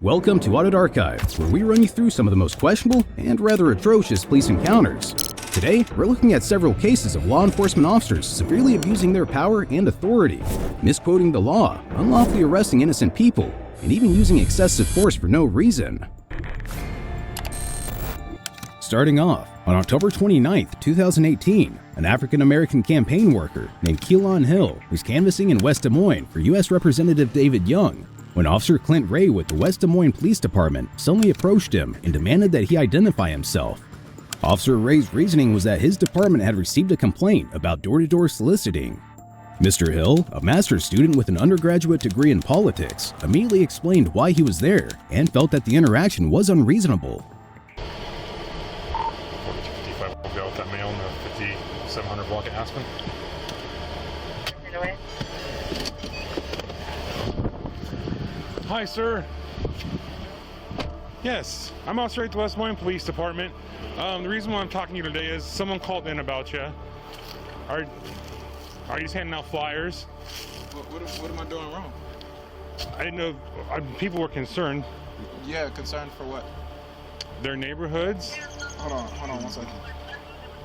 Welcome to Audit Archive, where we run you through some of the most questionable and rather atrocious police encounters. Today, we're looking at several cases of law enforcement officers severely abusing their power and authority, misquoting the law, unlawfully arresting innocent people, and even using excessive force for no reason. Starting off, on October 29, 2018, an African-American campaign worker named Keelan Hill was canvassing in West Des Moines for U.S. Representative David Young when Officer Clint Ray with the West Des Moines Police Department suddenly approached him and demanded that he identify himself. Officer Ray's reasoning was that his department had received a complaint about door-to-door soliciting. Mr. Hill, a master's student with an undergraduate degree in politics, immediately explained why he was there and felt that the interaction was unreasonable. 4255 will go with that mail in the 5700 block of Aspen. Hi, sir. Yes, I'm Officer at the West Des Moines Police Department. The reason why I'm talking to you today is someone called in about you. Are you just handing out flyers? What am I doing wrong? I didn't know. People were concerned. Yeah, concerned for what? Their neighborhoods. Hold on 1 second.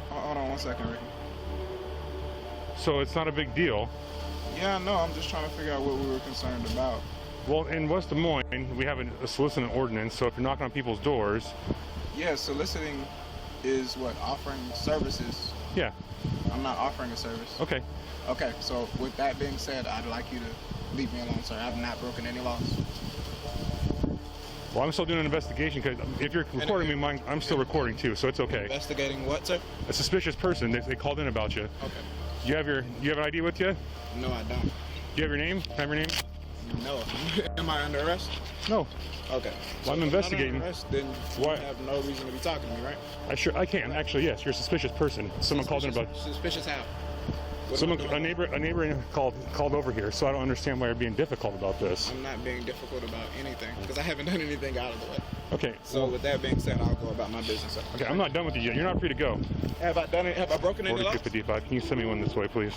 Hold on 1 second, Ricky. So it's not a big deal. Yeah, no, I'm just trying to figure out what we were concerned about. Well, in West Des Moines, we have a soliciting ordinance, so if you're knocking on people's doors... Yeah, soliciting is what? Offering services. Yeah. I'm not offering a service. Okay. Okay, so with that being said, I'd like you to leave me alone, sir. I've not broken any laws. Well, I'm still doing an investigation, because if you're recording me, I'm still recording too, so it's okay. Investigating what, sir? A suspicious person, they called in about you. Okay. You have an ID with you? No, I don't. Do you have your name? Have your name? No. Am I under arrest? No. Okay. Well, I'm if investigating. I'm under arrest, then Why? you have no reason to be talking to me, right? I can. Actually, yes. You're a suspicious person. Someone called in about... Suspicious how? A neighbor called over here, so I don't understand why you're being difficult about this. I'm not being difficult about anything, because I haven't done anything out of the way. Okay. So with that being said, I'll go about my business. Okay, I'm not done with you yet. You're not free to go. Have I done it? Have I broken any laws? 4255. Can you send me one this way, please?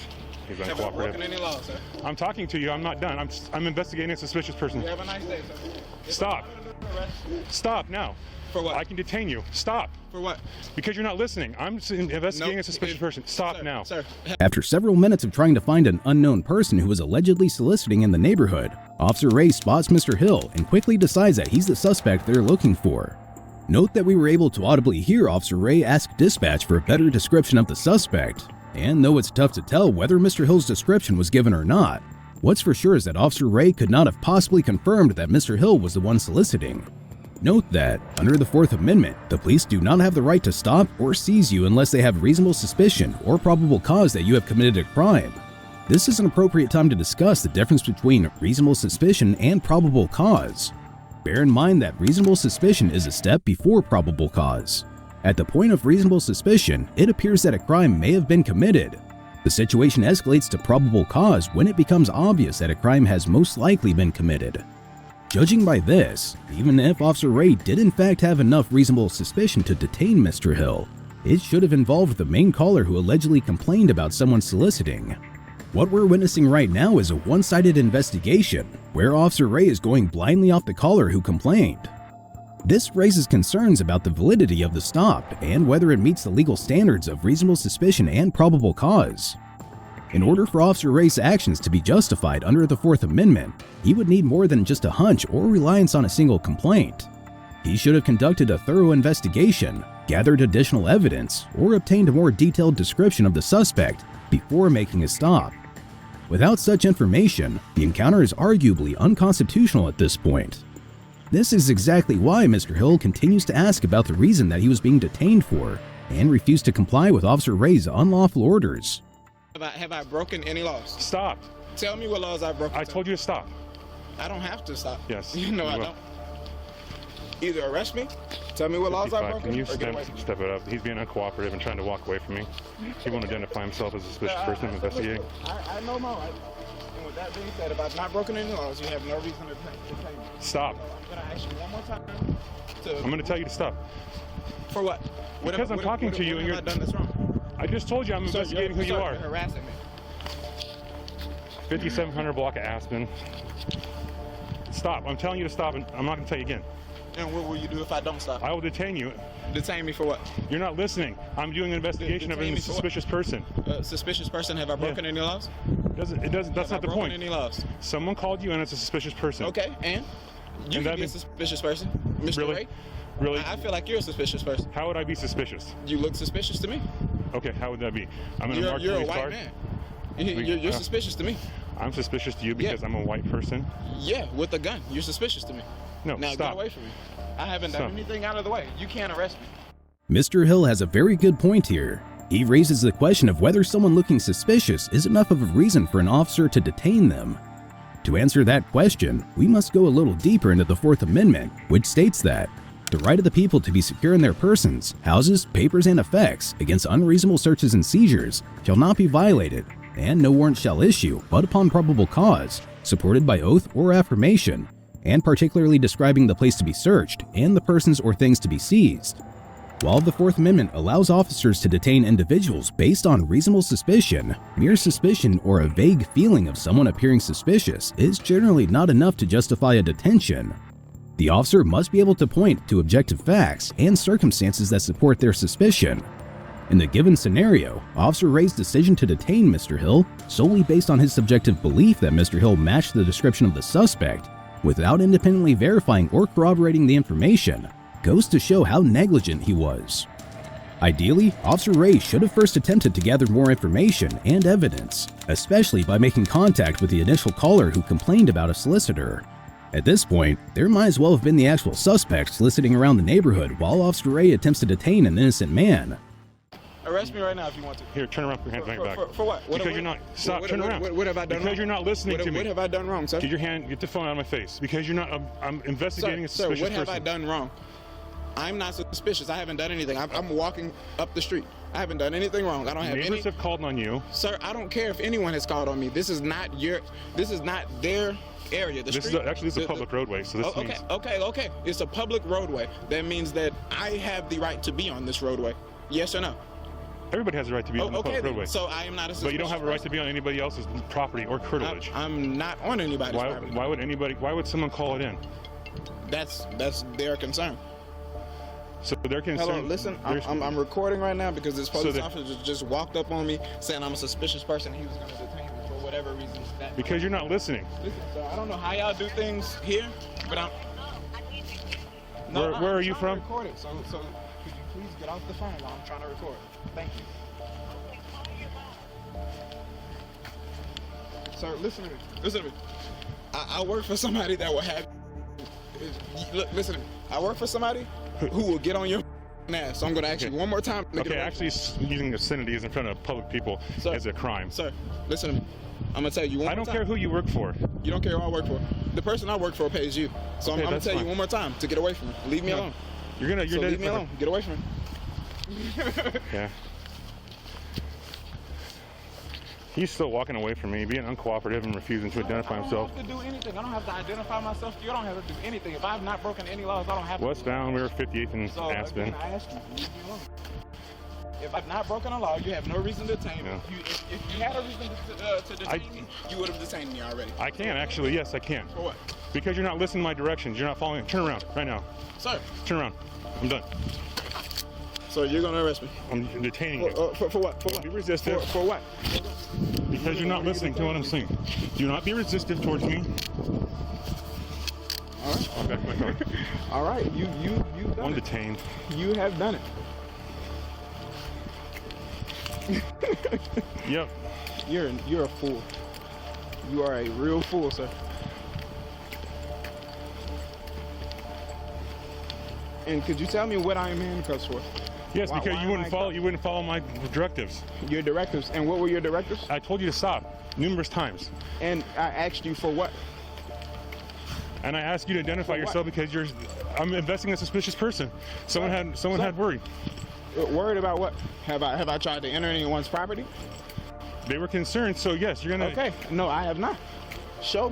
He's Have I broken any laws, sir? I'm talking to you. I'm not done. I'm investigating a suspicious person. You have a nice day, sir. Stop. Stop now. For what? I can detain you. Stop. For what? Because you're not listening. I'm investigating a suspicious person. Stop sir, now. Sir. After several minutes of trying to find an unknown person who was allegedly soliciting in the neighborhood, Officer Ray spots Mr. Hill and quickly decides that he's the suspect they're looking for. Note that we were able to audibly hear Officer Ray ask dispatch for a better description of the suspect, and though it's tough to tell whether Mr. Hill's description was given or not, what's for sure is that Officer Ray could not have possibly confirmed that Mr. Hill was the one soliciting. Note that, under the Fourth Amendment, the police do not have the right to stop or seize you unless they have reasonable suspicion or probable cause that you have committed a crime. This is an appropriate time to discuss the difference between reasonable suspicion and probable cause. Bear in mind that reasonable suspicion is a step before probable cause. At the point of reasonable suspicion, it appears that a crime may have been committed. The situation escalates to probable cause when it becomes obvious that a crime has most likely been committed. Judging by this, even if Officer Ray did in fact have enough reasonable suspicion to detain Mr. Hill, it should have involved the main caller who allegedly complained about someone soliciting. What we're witnessing right now is a one-sided investigation, where Officer Ray is going blindly off the caller who complained. This raises concerns about the validity of the stop and whether it meets the legal standards of reasonable suspicion and probable cause. In order for Officer Ray's actions to be justified under the Fourth Amendment, he would need more than just a hunch or reliance on a single complaint. He should have conducted a thorough investigation, gathered additional evidence, or obtained a more detailed description of the suspect before making a stop. Without such information, the encounter is arguably unconstitutional at this point. This is exactly why Mr. Hill continues to ask about the reason that he was being detained for, and refused to comply with Officer Ray's unlawful orders. Have I broken any laws? Stop. Tell me what laws I've broken. I told you to stop. I don't have to stop. Yes. No, I don't. Either arrest me, tell me what laws I've broken, Can you or get away from me. step it up? He's being uncooperative and trying to walk away from me. He won't identify himself as a suspicious person investigating. I know my rights. And with that being said, if I've not broken any laws, you have no reason to detain me. Stop. So I'm going to ask you one more time. I'm going to tell you to stop. For what? Because I'm talking to you and you're... I've done this wrong. I just told you I'm investigating who you are. You're harassing me. 5700 block of Aspen. Stop. I'm telling you to stop, and I'm not going to tell you again. And what will you do if I don't stop? I will detain you. Detain me for what? You're not listening. I'm doing an investigation of a suspicious person. Suspicious person? Have I broken any laws? That's not the point. Any laws? Someone called you and it's a suspicious person. Okay, and? You can be a suspicious person, Mr. Really? Ray. Really? I feel like you're a suspicious person. How would I be suspicious? You look suspicious to me. Okay, how would that be? I'm in a marked You're a police white car. man. You're suspicious to me. I'm suspicious to you because I'm a white person? Yeah, with a gun. You're suspicious to me. No, now stop. get away from me. I haven't done anything out of the way. You can't arrest me. Mr. Hill has a very good point here. He raises the question of whether someone looking suspicious is enough of a reason for an officer to detain them. To answer that question, we must go a little deeper into the Fourth Amendment, which states that the right of the people to be secure in their persons, houses, papers, and effects against unreasonable searches and seizures shall not be violated, and no warrant shall issue but upon probable cause, supported by oath or affirmation, and particularly describing the place to be searched and the persons or things to be seized. While the Fourth Amendment allows officers to detain individuals based on reasonable suspicion, mere suspicion or a vague feeling of someone appearing suspicious is generally not enough to justify a detention. The officer must be able to point to objective facts and circumstances that support their suspicion. In the given scenario, Officer Ray's decision to detain Mr. Hill solely based on his subjective belief that Mr. Hill matched the description of the suspect, without independently verifying or corroborating the information, goes to show how negligent he was. Ideally, Officer Ray should have first attempted to gather more information and evidence, especially by making contact with the initial caller who complained about a solicitor. At this point, there might as well have been the actual suspect soliciting around the neighborhood while Officer Ray attempts to detain an innocent man. Arrest me right now if you want to. Here, turn around, put your hands back. For what? Because you're not. Stop. Turn around. What have I done wrong? Because you're not listening to me. What have I done wrong, sir? Get the phone out of my face. Because you're not. I'm investigating a suspicious person. Sir, what have I done wrong? I'm not suspicious. I haven't done anything. I'm walking up the street. I haven't done anything wrong. I don't have any. Neighbors have called on you. Sir, I don't care if anyone has called on me. This is not their area. This is a public roadway. So this means. Okay. It's a public roadway. That means that I have the right to be on this roadway. Yes or no? Everybody has the right to be on the public roadway. So I am not a suspicious But you don't have a right to be on anybody else's property or curtilage. I'm not on anybody's property. Why would someone call it in? That's their concern. So they're concerned. Hello, listen, I'm recording right now because this police officer just walked up on me saying I'm a suspicious person and he was going to detain me for whatever reason. Because you're not listening. Listen, sir, I don't know how y'all do things here, but I'm... Where are you from? Record it, so could you please get off the phone while I'm trying to record? Thank you. Sir, listen to me. I work for somebody that will have... Look, listen to me. I work for somebody who will get on your ass. So I'm going to ask you one more time. Okay, actually using obscenities in front of public people is a crime. Sir, listen to me. I'm going to tell you one more time. I don't care who you work for. You don't care who I work for. The person I work for pays you. So I'm going to tell you one more time to get away from me. Leave me alone. You're leave me alone. Get away from me. Yeah. He's still walking away from me, being uncooperative and refusing to identify himself. I don't have to do anything. I don't have to identify myself. You don't have to do anything. If I've not broken any laws, I don't have to. Westbound, we were 58th and Aspen. Again, I asked you, leave me alone. If I've not broken a law, you have no reason to detain me. If you had a reason to detain me, you would have detained me already. I can, actually. Yes, I can. For what? Because you're not listening to my directions. You're not following. Turn around right now. Sir. Turn around. I'm done. So you're going to arrest me? I'm detaining you. For what? For what? Be resistive. For what? Because you're not listening to what I'm saying. Do not be resistive towards me. All right. I'll back my car. All right. You've done I'm it. detained. You have done it. Yep. You're a fool. You are a real fool, sir. And could you tell me what I am handcuffed for? Yes, because you wouldn't follow my directives. Your directives. And what were your directives? I told you to stop numerous times. And I asked you for what? And I asked you to identify yourself because I'm investigating a suspicious person. Someone had worried. Worried about what? Have I tried to enter anyone's property? They were concerned, so yes, you're gonna. Okay. No, I have not. Show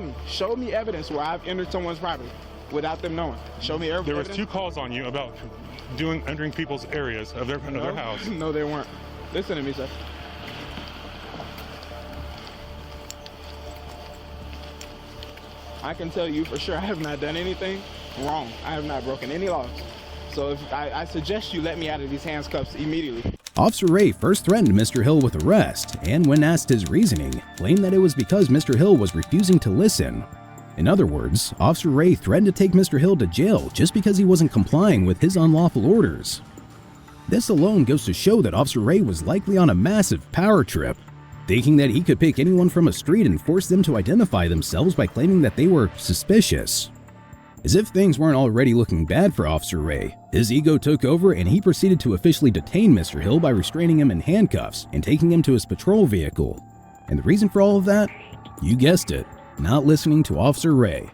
me evidence where I've entered someone's property without them knowing. Show me evidence. There was 2 calls on you about entering people's areas of their house. No, they weren't. Listen to me, sir. I can tell you for sure I have not done anything wrong. I have not broken any laws. So if I suggest you let me out of these handcuffs immediately. Officer Ray first threatened Mr. Hill with arrest, and when asked his reasoning, claimed that it was because Mr. Hill was refusing to listen. In other words, Officer Ray threatened to take Mr. Hill to jail just because he wasn't complying with his unlawful orders. This alone goes to show that Officer Ray was likely on a massive power trip, thinking that he could pick anyone from a street and force them to identify themselves by claiming that they were suspicious. As if things weren't already looking bad for Officer Ray, his ego took over and he proceeded to officially detain Mr. Hill by restraining him in handcuffs and taking him to his patrol vehicle. And the reason for all of that? You guessed it, not listening to Officer Ray.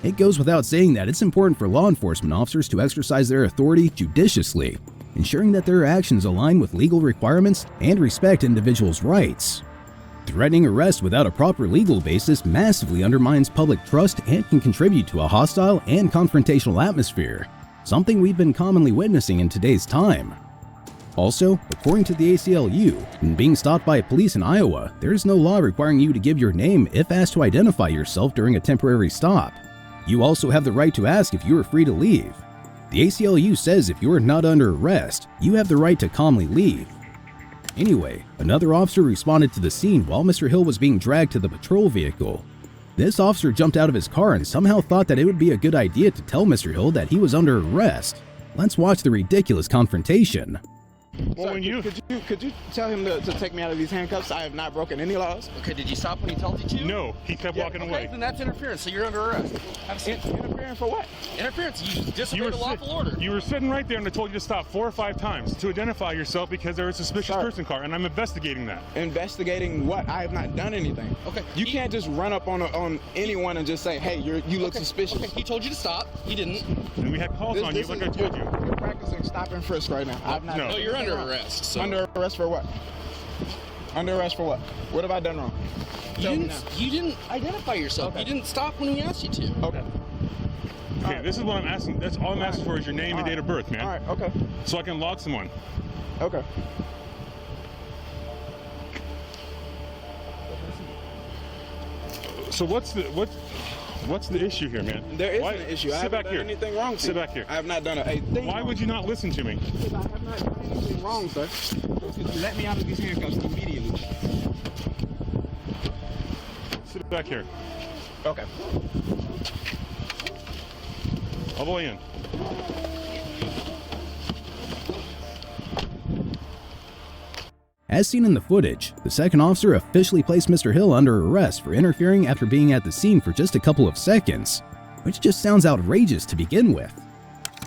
It goes without saying that it's important for law enforcement officers to exercise their authority judiciously, ensuring that their actions align with legal requirements and respect individuals' rights. Threatening arrest without a proper legal basis massively undermines public trust and can contribute to a hostile and confrontational atmosphere, something we've been commonly witnessing in today's time. Also, according to the ACLU, when being stopped by police in Iowa, there is no law requiring you to give your name if asked to identify yourself during a temporary stop. You also have the right to ask if you are free to leave. The ACLU says if you are not under arrest, you have the right to calmly leave. Anyway, another officer responded to the scene while Mr. Hill was being dragged to the patrol vehicle. This officer jumped out of his car and somehow thought that it would be a good idea to tell Mr. Hill that he was under arrest. Let's watch the ridiculous confrontation. Well, could you tell him to take me out of these handcuffs? I have not broken any laws. Okay, did you stop when he told you to? No, he kept walking away. Okay, then that's interference, so you're under arrest. Have a seat. Interfering for what? Interference, you disobeyed the lawful order. You were sitting right there and I told you to stop 4 or 5 times to identify yourself because there was a suspicious person car, and I'm investigating that. Investigating what? I have not done anything. Okay. You can't just run up on anyone and just say, hey, you look suspicious. Okay, he told you to stop. He didn't. And we had calls on you, like I told you. You're practicing stop and frisk right now. I've not. No, you're under arrest. So. Under arrest for what? Under arrest for what? What have I done wrong? You didn't identify yourself. Okay. You didn't stop when we asked you to. Okay. Okay, this is what I'm asking. That's all I'm asking for is your name and date of birth, man. All right, okay. So I can log someone. Okay. So what's the issue here, man? There is an issue. I haven't done anything wrong. Sit back here. I have not done a thing. Why would you not listen to me? Because I have not done anything wrong, sir. Could you let me out of these handcuffs immediately? Sit back here. Okay. All the way in. As seen in the footage, the second officer officially placed Mr. Hill under arrest for interfering after being at the scene for just a couple of seconds, which just sounds outrageous to begin with.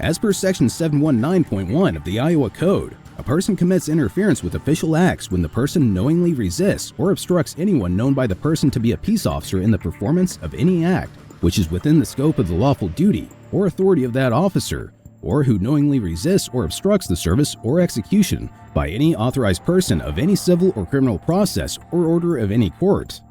As per section 719.1 of the Iowa Code, a person commits interference with official acts when the person knowingly resists or obstructs anyone known by the person to be a peace officer in the performance of any act which is within the scope of the lawful duty or authority of that officer, or who knowingly resists or obstructs the service or execution by any authorized person of any civil or criminal process or order of any court.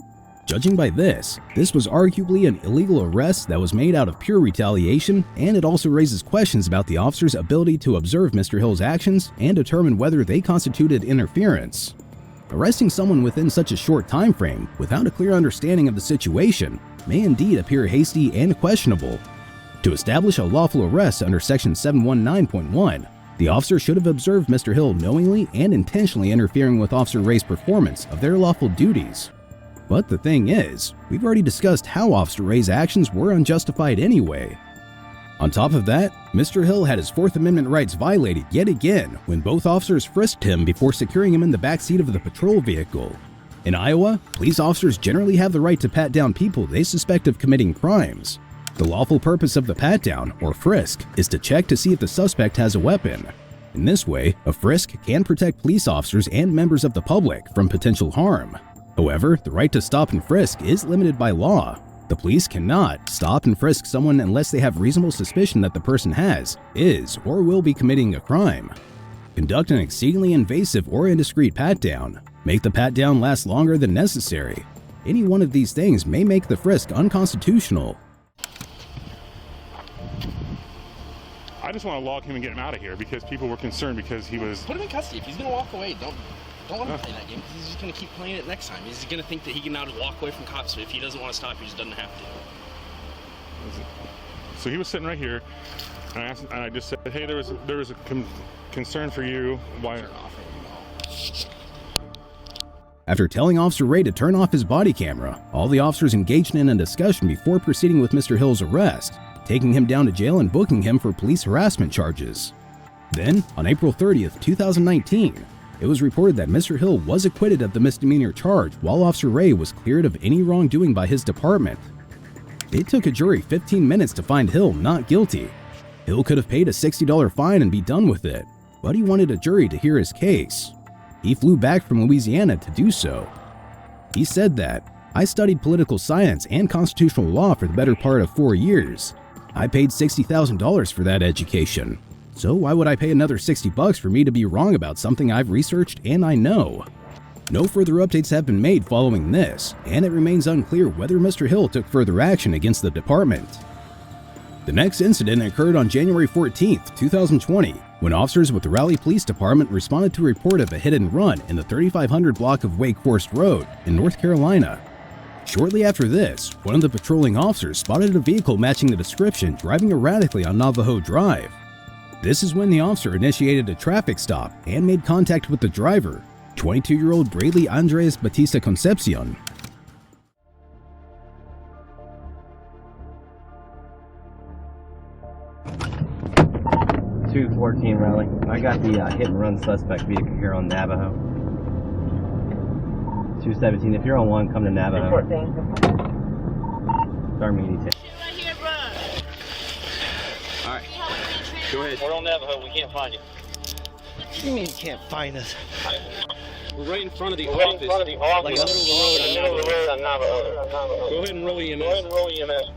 Judging by this was arguably an illegal arrest that was made out of pure retaliation, and it also raises questions about the officer's ability to observe Mr. Hill's actions and determine whether they constituted interference. Arresting someone within such a short time frame without a clear understanding of the situation may indeed appear hasty and questionable. To establish a lawful arrest under section 719.1, the officer should have observed Mr. Hill knowingly and intentionally interfering with Officer Ray's performance of their lawful duties. But the thing is, we've already discussed how Officer Ray's actions were unjustified anyway. On top of that, Mr. Hill had his Fourth Amendment rights violated yet again when both officers frisked him before securing him in the backseat of the patrol vehicle. In Iowa, police officers generally have the right to pat down people they suspect of committing crimes. The lawful purpose of the pat-down, or frisk, is to check to see if the suspect has a weapon. In this way, a frisk can protect police officers and members of the public from potential harm. However, the right to stop and frisk is limited by law. The police cannot stop and frisk someone unless they have reasonable suspicion that the person is, or will be committing a crime. Conduct an exceedingly invasive or indiscreet pat-down. Make the pat-down last longer than necessary. Any one of these things may make the frisk unconstitutional. I just want to log him and get him out of here because people were concerned because he was... Put him in custody. If he's going to walk away, don't let him play that game. He's just going to keep playing it next time. He's going to think that he can now just walk away from cops. So if he doesn't want to stop, he just doesn't have to. So he was sitting right here, and I just said, hey, there was a concern for you. Why? After telling Officer Ray to turn off his body camera, all the officers engaged in a discussion before proceeding with Mr. Hill's arrest, taking him down to jail and booking him for police harassment charges. Then, on April 30th, 2019, it was reported that Mr. Hill was acquitted of the misdemeanor charge while Officer Ray was cleared of any wrongdoing by his department. It took a jury 15 minutes to find Hill not guilty. Hill could have paid a $60 fine and be done with it, but he wanted a jury to hear his case. He flew back from Louisiana to do so. He said that, "I studied political science and constitutional law for the better part of 4 years. I paid $60,000 for that education. So why would I pay another $60 for me to be wrong about something I've researched and I know?" No further updates have been made following this, and it remains unclear whether Mr. Hill took further action against the department. The next incident occurred on January 14th, 2020, when officers with the Raleigh Police Department responded to a report of a hit and run in the 3500 block of Wake Forest Road in North Carolina. Shortly after this, one of the patrolling officers spotted a vehicle matching the description driving erratically on Navajo Drive. This is when the officer initiated a traffic stop and made contact with the driver, 22-year-old Braley Andres Batista Concepcion. .214 Raleigh. I got the hit and run suspect vehicle here on Navajo. 217. If you're on one, come to Navajo. 214. Start me detail. Right here, bro. All right. Go ahead. We're on Navajo. We can't find you. What do you mean you can't find us? We're right in front of the We're right office. in front of the office. Like in the middle of the road on Navajo. Go ahead and roll EMS. Go ahead and roll EMS.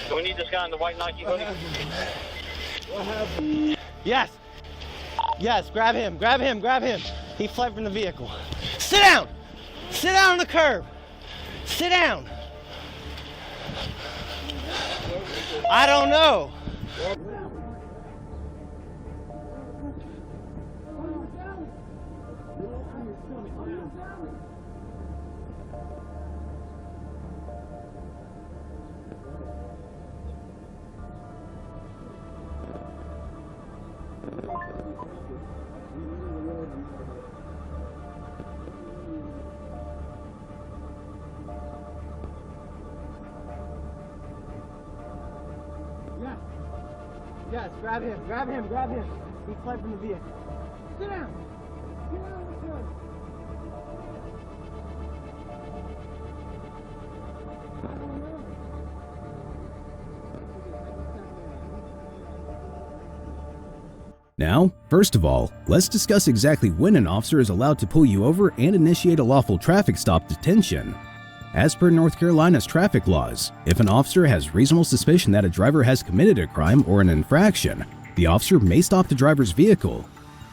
Do we need this guy in the white Nike hoodie? Yes. Yes, grab him, grab him, grab him. He fled from the vehicle. Sit down! Sit down on the curb! Sit down! I don't know. Yes, grab him, grab him, grab him. He fled from the vehicle. Sit down! Sit down on the curb. Now, first of all, let's discuss exactly when an officer is allowed to pull you over and initiate a lawful traffic stop detention. As per North Carolina's traffic laws, if an officer has reasonable suspicion that a driver has committed a crime or an infraction, the officer may stop the driver's vehicle.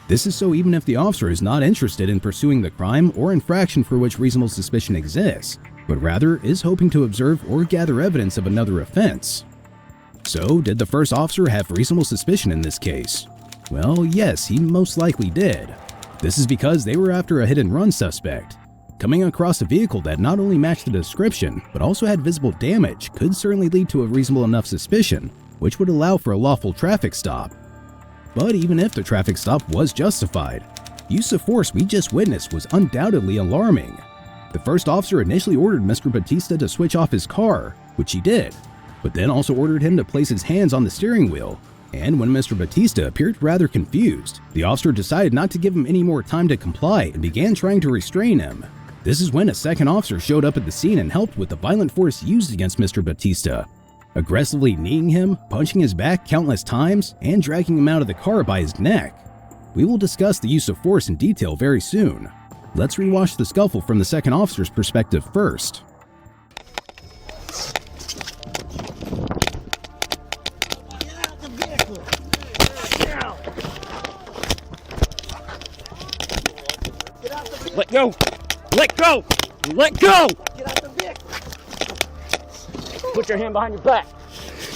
This is so even if the officer is not interested in pursuing the crime or infraction for which reasonable suspicion exists, but rather is hoping to observe or gather evidence of another offense. So, did the first officer have reasonable suspicion in this case? Well, yes, he most likely did. This is because they were after a hit-and-run suspect. Coming across a vehicle that not only matched the description, but also had visible damage could certainly lead to a reasonable enough suspicion, which would allow for a lawful traffic stop. But even if the traffic stop was justified, use of force we just witnessed was undoubtedly alarming. The first officer initially ordered Mr. Batista to switch off his car, which he did, but then also ordered him to place his hands on the steering wheel. And when Mr. Batista appeared rather confused, the officer decided not to give him any more time to comply and began trying to restrain him. This is when a second officer showed up at the scene and helped with the violent force used against Mr. Batista, aggressively kneeing him, punching his back countless times, and dragging him out of the car by his neck. We will discuss the use of force in detail very soon. Let's rewatch the scuffle from the second officer's perspective first. Let go! Let go! Let go! Get out the vehicle! Put your hand behind your back.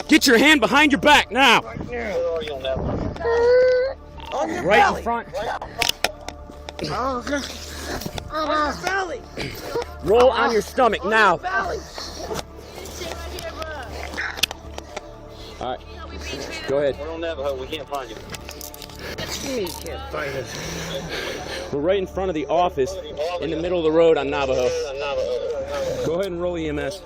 Get your hand behind your back now. Where are you on Navajo? On your Right belly! in front. On your belly! Roll on your stomach now. Belly! Sit right here, bro. All right. Go ahead. We're on Navajo. We can't find you. You can't find us. We're right in front of the office in the middle of the road on Navajo. Go ahead and roll EMS.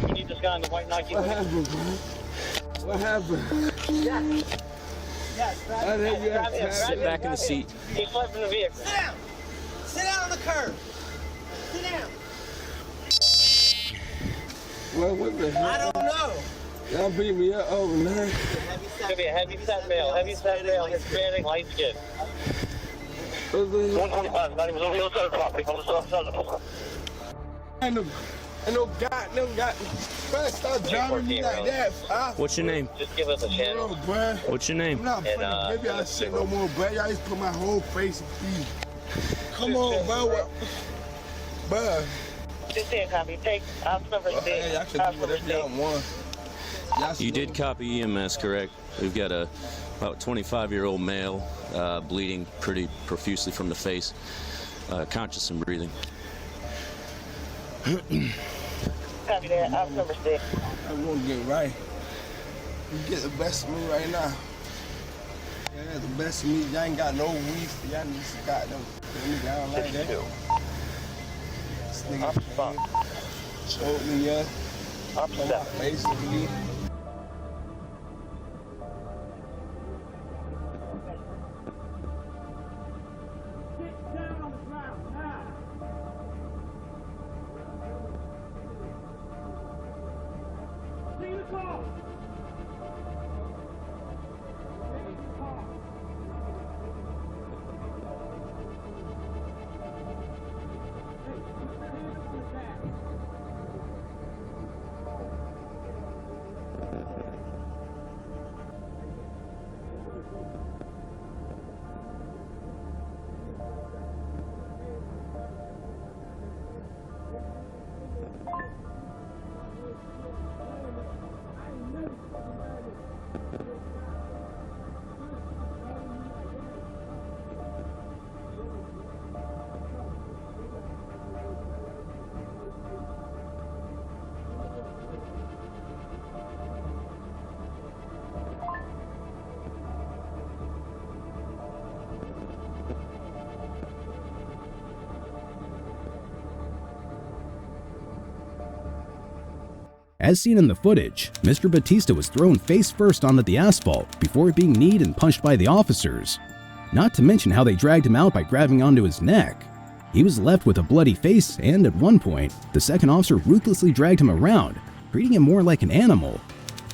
We need this guy in the white Nike. What happened, bro? What happened? Sit back in the seat. He fled from the vehicle. Sit down. Sit down on the curb. Sit down. What the hell? I don't know. Y'all beat me up over there. Could be a heavy-set male, Hispanic, light-skinned. 125, not even on the other side of the property. On the south side of the property. Ain't no God. Bro, stop driving me like that. What's your name? Just give us a channel. Bro. What's your name? I'm not finna give y'all shit no more, bro. Y'all just put my whole face in feed. Come on, bro. Bro. Just say a copy. Take ops number 6. Hey, y'all can do whatever y'all want. You did copy EMS, correct? We've got a about 25-year-old male bleeding pretty profusely from the face, conscious and breathing. Copy that. Ops number 6. I won't get right. You get the best of me right now. Yeah, the best of me. Y'all ain't got no weed. Y'all need to got them. Put me down like that. This nigga showed me up. Ops On my 7. face with me. As seen in the footage, Mr. Batista was thrown face first onto the asphalt before being kneed and punched by the officers. Not to mention how they dragged him out by grabbing onto his neck. He was left with a bloody face, and at one point, the second officer ruthlessly dragged him around, treating him more like an animal.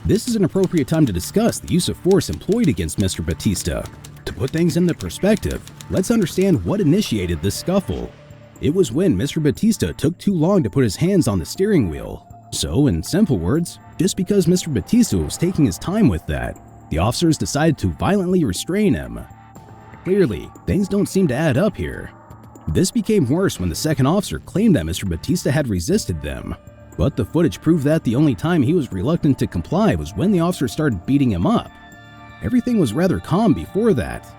This is an appropriate time to discuss the use of force employed against Mr. Batista. To put things into perspective, let's understand what initiated this scuffle. It was when Mr. Batista took too long to put his hands on the steering wheel. So, in simple words, just because Mr. Batista was taking his time with that, the officers decided to violently restrain him. Clearly, things don't seem to add up here. This became worse when the second officer claimed that Mr. Batista had resisted them, but the footage proved that the only time he was reluctant to comply was when the officer started beating him up. Everything was rather calm before that.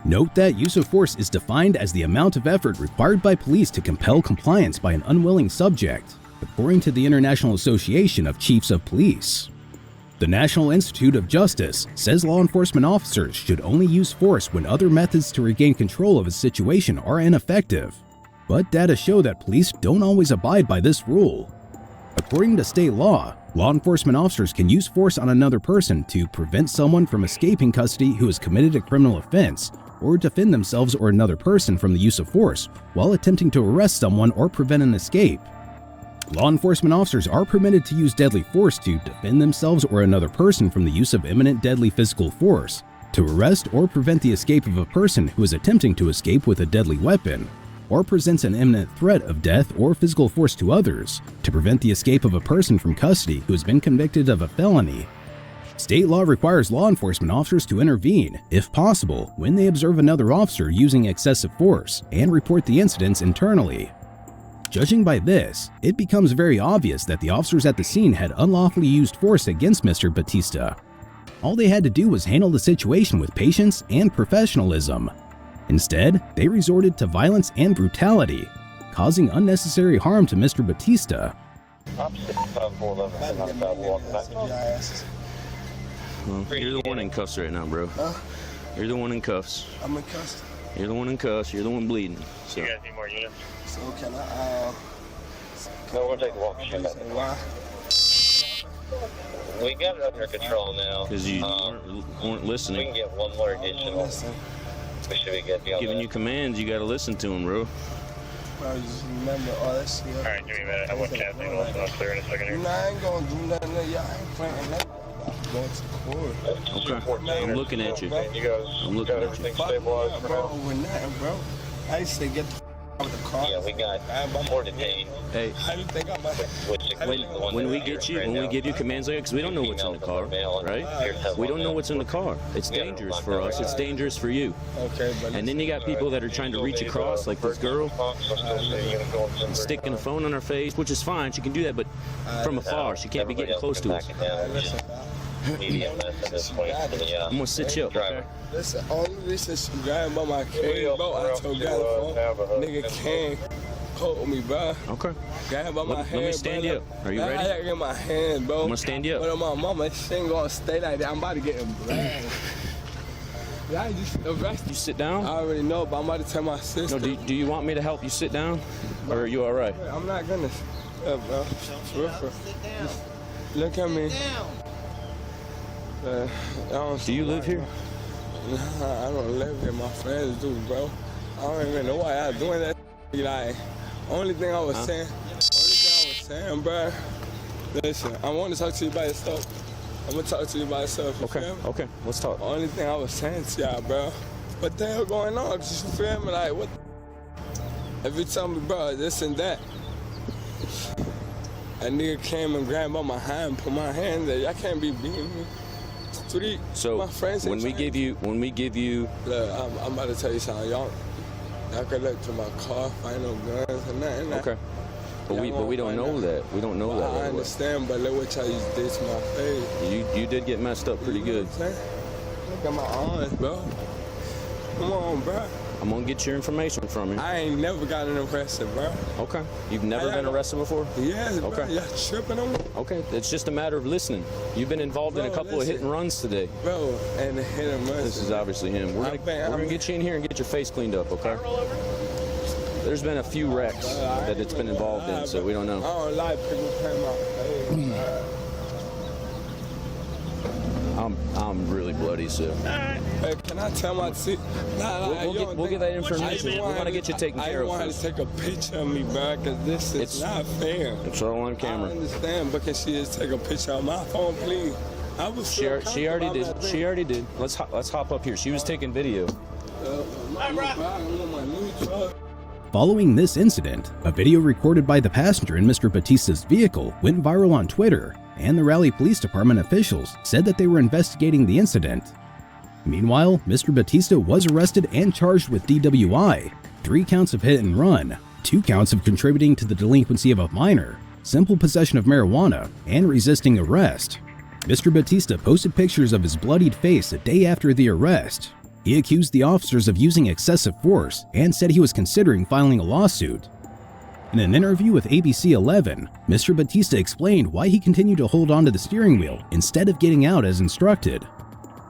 Note that use of force is defined as the amount of effort required by police to compel compliance by an unwilling subject, according to the International Association of Chiefs of Police. The National Institute of Justice says law enforcement officers should only use force when other methods to regain control of a situation are ineffective. But data show that police don't always abide by this rule. According to state law enforcement officers can use force on another person to prevent someone from escaping custody who has committed a criminal offense, or defend themselves or another person from the use of force while attempting to arrest someone or prevent an escape. Law enforcement officers are permitted to use deadly force to defend themselves or another person from the use of imminent deadly physical force, to arrest or prevent the escape of a person who is attempting to escape with a deadly weapon, or presents an imminent threat of death or physical force to others, to prevent the escape of a person from custody who has been convicted of a felony. State law requires law enforcement officers to intervene, if possible, when they observe another officer using excessive force and report the incidents internally. Judging by this, it becomes very obvious that the officers at the scene had unlawfully used force against Mr. Batista. All they had to do was handle the situation with patience and professionalism. Instead, they resorted to violence and brutality, causing unnecessary harm to Mr. Batista. Opposite 5411, not about walking back. Well, you're the one in cuffs right now, bro. Huh? You're the one in cuffs. I'm in cuffs. You're the one in cuffs. You're the one bleeding. So. You guys need more units? So can I, No, we're gonna take a walk. why? We got it under control now. Because you weren't We listening. can get one more additional. Listen, We should be good beyond Giving that. you commands, you gotta listen to them, bro. bro, just remember all that shit. Alright, give me a minute. I want Kathy to listen. I'll clear in a second here. Nah, I ain't gonna do nothing. Y'all ain't playing nothing. I'm going to court. Okay. I'm looking at you. You guys I'm looking got at everything you. stabilized for Bro, now? over nothing, bro. I used to get the out of the car. Yeah, we got more detained. Hey, How do you think I'm about to... when we get you, when we give you commands like that, because we don't know what's in the car, right? We don't know what's in the car. It's dangerous for us. It's dangerous for you. Okay, but And then you got people that are trying to reach across, like this girl, sticking a phone on her face, which is fine. She can do that, but from afar, she can't be getting close to us. listen, I'm gonna sit you up, okay? listen, only reason she grabbed by my cane, bro, I told God the phone, nigga can't hold me, bro. Okay. Grab by my Let hand, me stand bro. you up. Are you I ready? gotta get my hand, bro. I'm gonna stand you up. But my mama, she ain't gonna stay like that. I'm about to get embarrassed. Yeah, just arrested. You sit down? I already know, but I'm about to tell my sister. No, do you want me to help you sit down? Or are you all right? I'm not gonna. Bro. For real. Just look at me. Do you live here? Nah, I don't live here. My friends do, bro. I don't even know why y'all doing that. Like, only thing I was saying, bro. Listen, I want to talk to you about yourself. I'm gonna talk to you about yourself. You feel me? Okay, let's talk. Only thing I was saying to y'all, bro. What the hell going on? Cause you feel me? Like, what? If you tell me, bro, this and that. A nigga came and grabbed on my hand, put my hand there. Y'all can't be beating me. So my friends when we give you, look, I'm about to tell you something, y'all could look to my car, find no guns and nothing. okay, but we don't know that. We don't know that. I right away. understand, but look what y'all just did to my face. You did get messed up pretty good. Look at my arms, bro. Come on, bro. I'm gonna get your information from you. I ain't never gotten arrested, bro. Okay. You've never been arrested before? Yes, bro. Okay. Y'all tripping on me? Okay. It's just a matter of listening. You've been involved in a couple of hit and runs today. Bro, and the hit and runs. This is obviously him. We're gonna get you in here and get your face cleaned up, okay? There's been a few wrecks that it's been involved in, so we don't know. I don't like people playing my face. I'm really bloody, so. Hey, can I tell my we'll get that information. We want to get you taken care of. I want to take a picture of me, bro, because this is not fair. It's all on camera. I understand, but can she just take a picture of my phone, please? I was She already did. She already did. Let's hop up here. She was taking video. Following this incident, a video recorded by the passenger in Mr. Batista's vehicle went viral on Twitter, and the Raleigh Police Department officials said that they were investigating the incident. Meanwhile, Mr. Batista was arrested and charged with DWI, 3 counts of hit and run, 2 counts of contributing to the delinquency of a minor, simple possession of marijuana, and resisting arrest. Mr. Batista posted pictures of his bloodied face a day after the arrest. He accused the officers of using excessive force and said he was considering filing a lawsuit. In an interview with ABC 11, Mr. Batista explained why he continued to hold onto the steering wheel instead of getting out as instructed.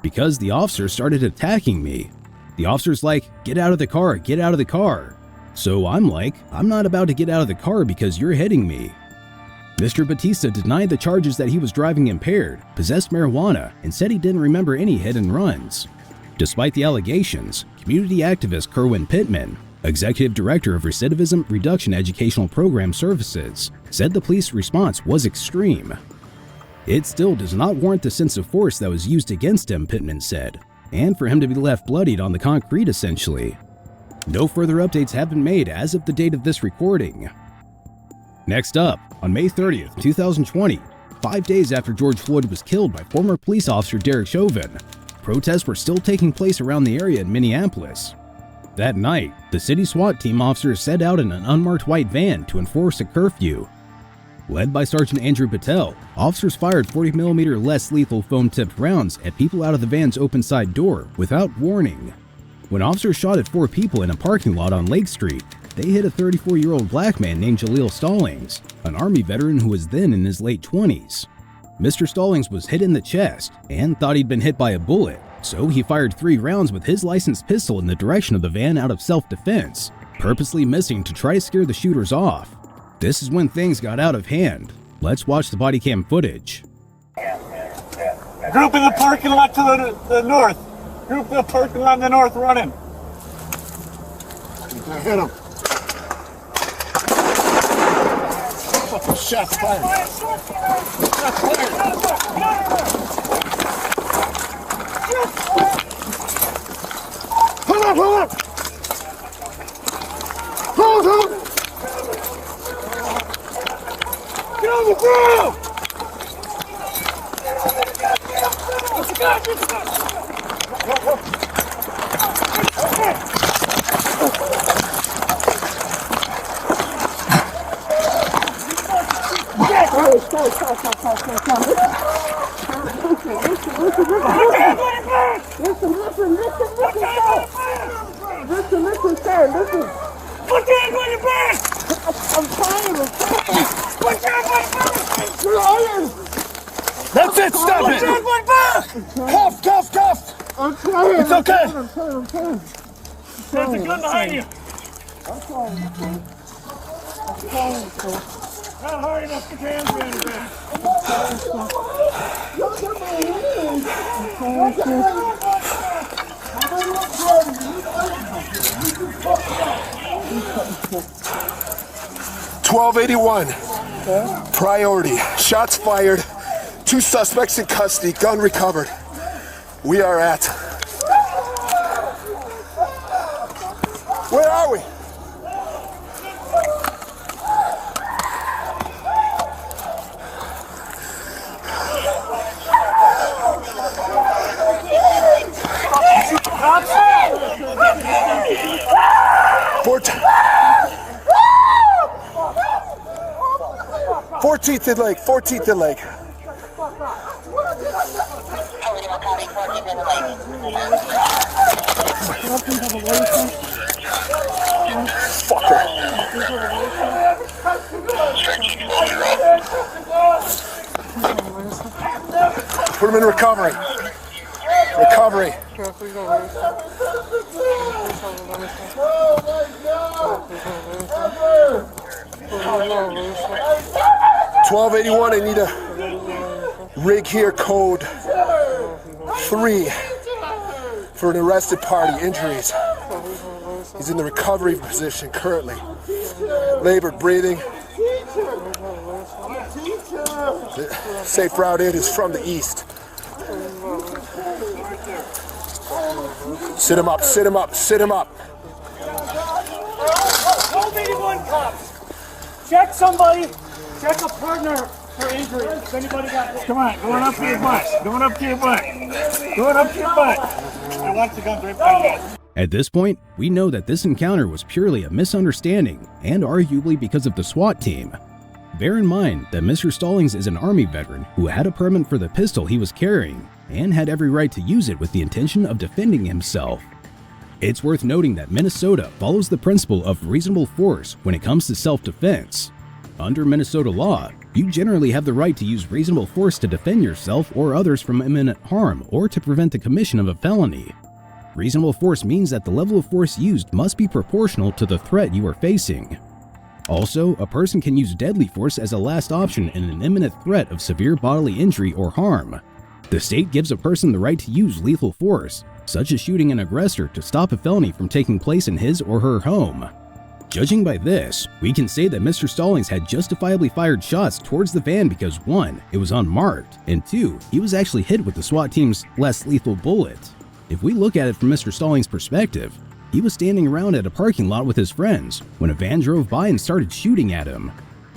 Because the officer started attacking me. The officer's like, "Get out of the car, get out of the car." So I'm like, "I'm not about to get out of the car because you're hitting me." Mr. Batista denied the charges that he was driving impaired, possessed marijuana, and said he didn't remember any hit and runs. Despite the allegations, community activist Kerwin Pittman, Executive Director of Recidivism Reduction Educational Program Services, said the police response was extreme. It still does not warrant the sense of force that was used against him, Pittman said, and for him to be left bloodied on the concrete essentially. No further updates have been made as of the date of this recording. Next up, on May 30th, 2020, 5 days after George Floyd was killed by former police officer Derek Chauvin, protests were still taking place around the area in Minneapolis. That night, the city SWAT team officers set out in an unmarked white van to enforce a curfew. Led by Sergeant Andrew Patel, officers fired 40mm less lethal foam-tipped rounds at people out of the van's open side door without warning. When officers shot at 4 people in a parking lot on Lake Street, they hit a 34-year-old black man named Jaleel Stallings, an Army veteran who was then in his late 20s. Mr. Stallings was hit in the chest and thought he'd been hit by a bullet, so he fired 3 rounds with his licensed pistol in the direction of the van out of self-defense, purposely missing to try to scare the shooters off. This is when things got out of hand. Let's watch the body cam footage. Group in the parking lot to the north. Group in the parking lot in the north running. Hit him. Shots fired. Shots fired. Hold up, hold up. Hold. Get on the ground. Listen. Put your hands on your back! I'm trying. Put your hands on your back! That's it, stop it! Put your hands on your back! Cuff! I'm trying. It's okay. I'm trying. There's a gun behind you. I'm trying. Not hard enough to get your hands on your back. Don't get my hands. 1281. Priority. Shots fired. 2 suspects in custody. Gun recovered. We are at. Where are we? Fourteenth and Lake. 14th and Lake. Fucker. Put him in recovery. Recovery. 1281, I need a rig here, code 3 for an arrested party, injuries. He's in the recovery position currently. Labored breathing. The safe route in is from the east. Sit him up, sit him up, sit him up. 1281 cops. Check somebody. Check a partner for injury. If anybody got hit. Come on, going up to your butt. Going up to your butt. Going up to your butt. I want the guns right by you. At this point, we know that this encounter was purely a misunderstanding, and arguably because of the SWAT team. Bear in mind that Mr. Stallings is an Army veteran who had a permit for the pistol he was carrying, and had every right to use it with the intention of defending himself. It's worth noting that Minnesota follows the principle of reasonable force when it comes to self-defense. Under Minnesota law, you generally have the right to use reasonable force to defend yourself or others from imminent harm or to prevent the commission of a felony. Reasonable force means that the level of force used must be proportional to the threat you are facing. Also, a person can use deadly force as a last option in an imminent threat of severe bodily injury or harm. The state gives a person the right to use lethal force, such as shooting an aggressor to stop a felony from taking place in his or her home. Judging by this, we can say that Mr. Stallings had justifiably fired shots towards the van because 1, it was unmarked, and 2, he was actually hit with the SWAT team's less lethal bullet. If we look at it from Mr. Stallings' perspective, he was standing around at a parking lot with his friends when a van drove by and started shooting at him.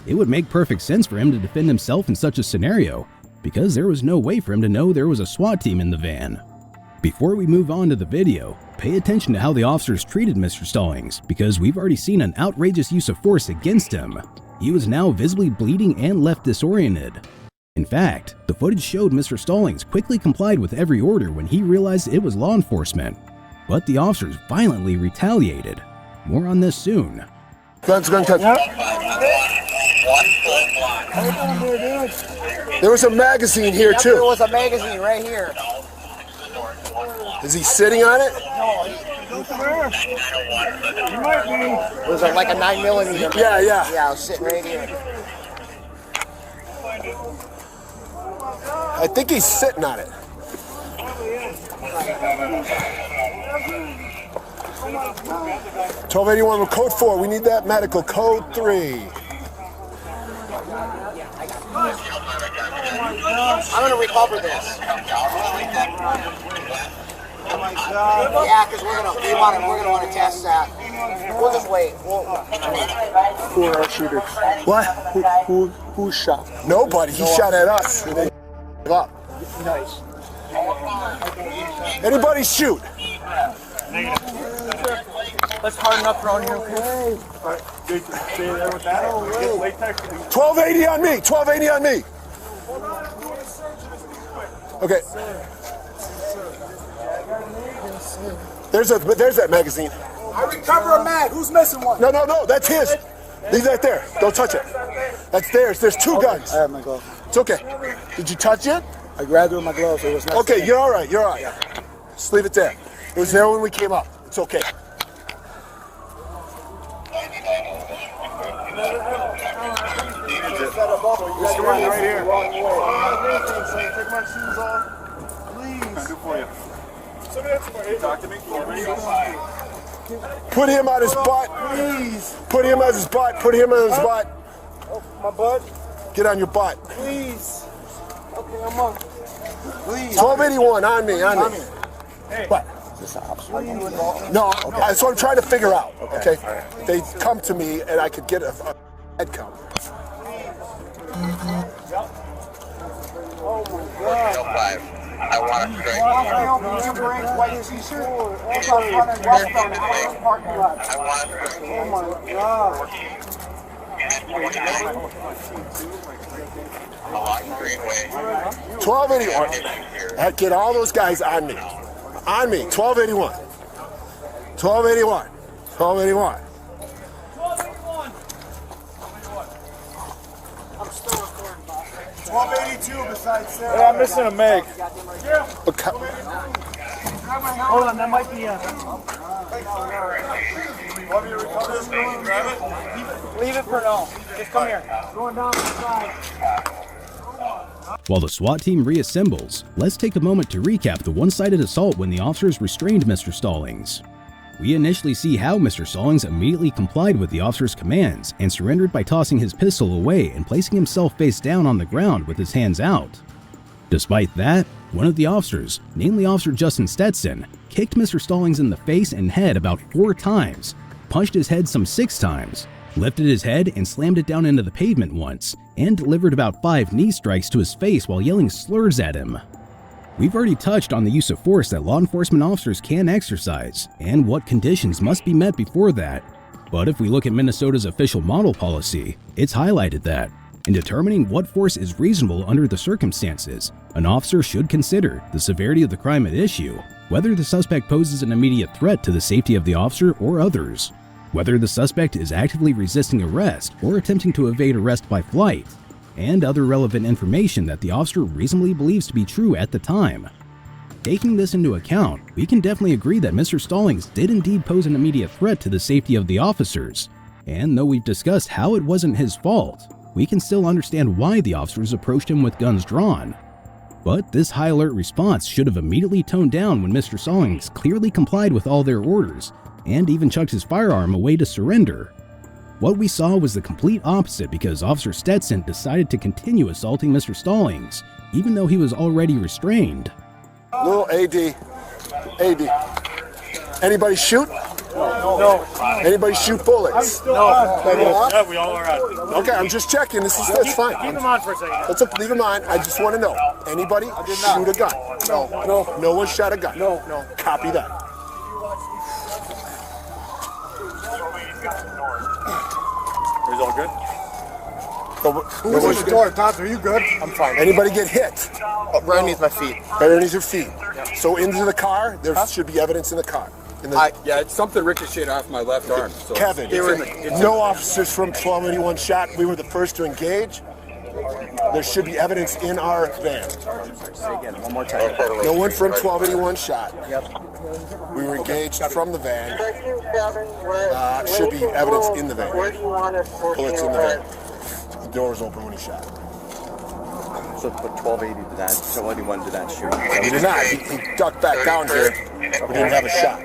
It would make perfect sense for him to defend himself in such a scenario, because there was no way for him to know there was a SWAT team in the van. Before we move on to the video, pay attention to how the officers treated Mr. Stallings, because we've already seen an outrageous use of force against him. He was now visibly bleeding and left disoriented. In fact, the footage showed Mr. Stallings quickly complied with every order when he realized it was law enforcement, but the officers violently retaliated. More on this soon. Gun touch. There was a magazine here too. There was a magazine right here. Is he sitting on it? It was like a 9mm. Yeah. Yeah, I was sitting right here. I think he's sitting on it. $1281 with code 4. We need that medical. Code 3. I'm gonna recover this. Oh my God. Yeah, because we're gonna want to test that. We'll just wait. Who are our shooters? What? Who shot? Nobody. He shot at us. And they up. Nice. Anybody shoot? Let's harden up around here, okay? Alright, stay there with that. 1280 on me. 1280 on me. Okay. There's that magazine. I recover a mag. Who's missing one? No. That's his. Leave that there. Don't touch it. That's theirs. There's two guns. I have my glove. It's okay. Did you touch it? I grabbed it with my gloves. It was nice. Okay, you're all right. Just leave it there. It was there when we came up. It's okay. This one right here. Take my shoes off. Please. What can I do for you? Talk to me. Put him on his butt. Please. Put him on his butt. Put him on his butt. Oh, my butt. Get on your butt. Please. Okay, I'm on. Please. 1281 on me. Hey. What? No, that's what I'm trying to figure out. Okay. They come to me and I could get a head count. Oh my God. I want to straight. Oh my God. 1281. Get all those guys on me. On me. 1281. 1281. 1281. I'm still recording, Bob. 1282 besides Sarah. Yeah, I'm missing a meg. Okay. Hold on, that might be Want me to recover this? Grab it? Leave it for now. Just come here. Going down the side. While the SWAT team reassembles, let's take a moment to recap the one-sided assault when the officers restrained Mr. Stallings. We initially see how Mr. Stallings immediately complied with the officer's commands and surrendered by tossing his pistol away and placing himself face down on the ground with his hands out. Despite that, one of the officers, namely Officer Justin Stetson, kicked Mr. Stallings in the face and head about 4 times, punched his head some 6 times, lifted his head and slammed it down into the pavement once, and delivered about 5 knee strikes to his face while yelling slurs at him. We've already touched on the use of force that law enforcement officers can exercise, and what conditions must be met before that. But if we look at Minnesota's official model policy, it's highlighted that, in determining what force is reasonable under the circumstances, an officer should consider the severity of the crime at issue, whether the suspect poses an immediate threat to the safety of the officer or others, whether the suspect is actively resisting arrest or attempting to evade arrest by flight, and other relevant information that the officer reasonably believes to be true at the time. Taking this into account, we can definitely agree that Mr. Stallings did indeed pose an immediate threat to the safety of the officers, and though we've discussed how it wasn't his fault, we can still understand why the officers approached him with guns drawn. But this high alert response should have immediately toned down when Mr. Stallings clearly complied with all their orders, and even chucked his firearm away to surrender. What we saw was the complete opposite because Officer Stetson decided to continue assaulting Mr. Stallings, even though he was already restrained. Little AD. Anybody shoot? No. Anybody shoot bullets? No. Yeah, we all are out. Okay, I'm just checking. That's fine. Keep him on for a second. Leave him on. I just want to know. Anybody shoot a gun? No. No one shot a gun? No. Copy that. Is all good? Who was at the door? Todd, are you good? I'm fine. Anybody get hit? Right underneath my feet. Right underneath your feet. So into the car, there should be evidence in the car. Yeah, it's something ricocheted off my left arm. So Kevin, no officers from 1281 shot. We were the first to engage. There should be evidence in our van. Say again, one more time. No one from 1281 shot. Yep. We were engaged from the van. Should be evidence in the van. Bullets in the van. The door was open when he shot. So put 1280 to that. So anyone did that shoot? He did not. He ducked back down here. We didn't have a shot.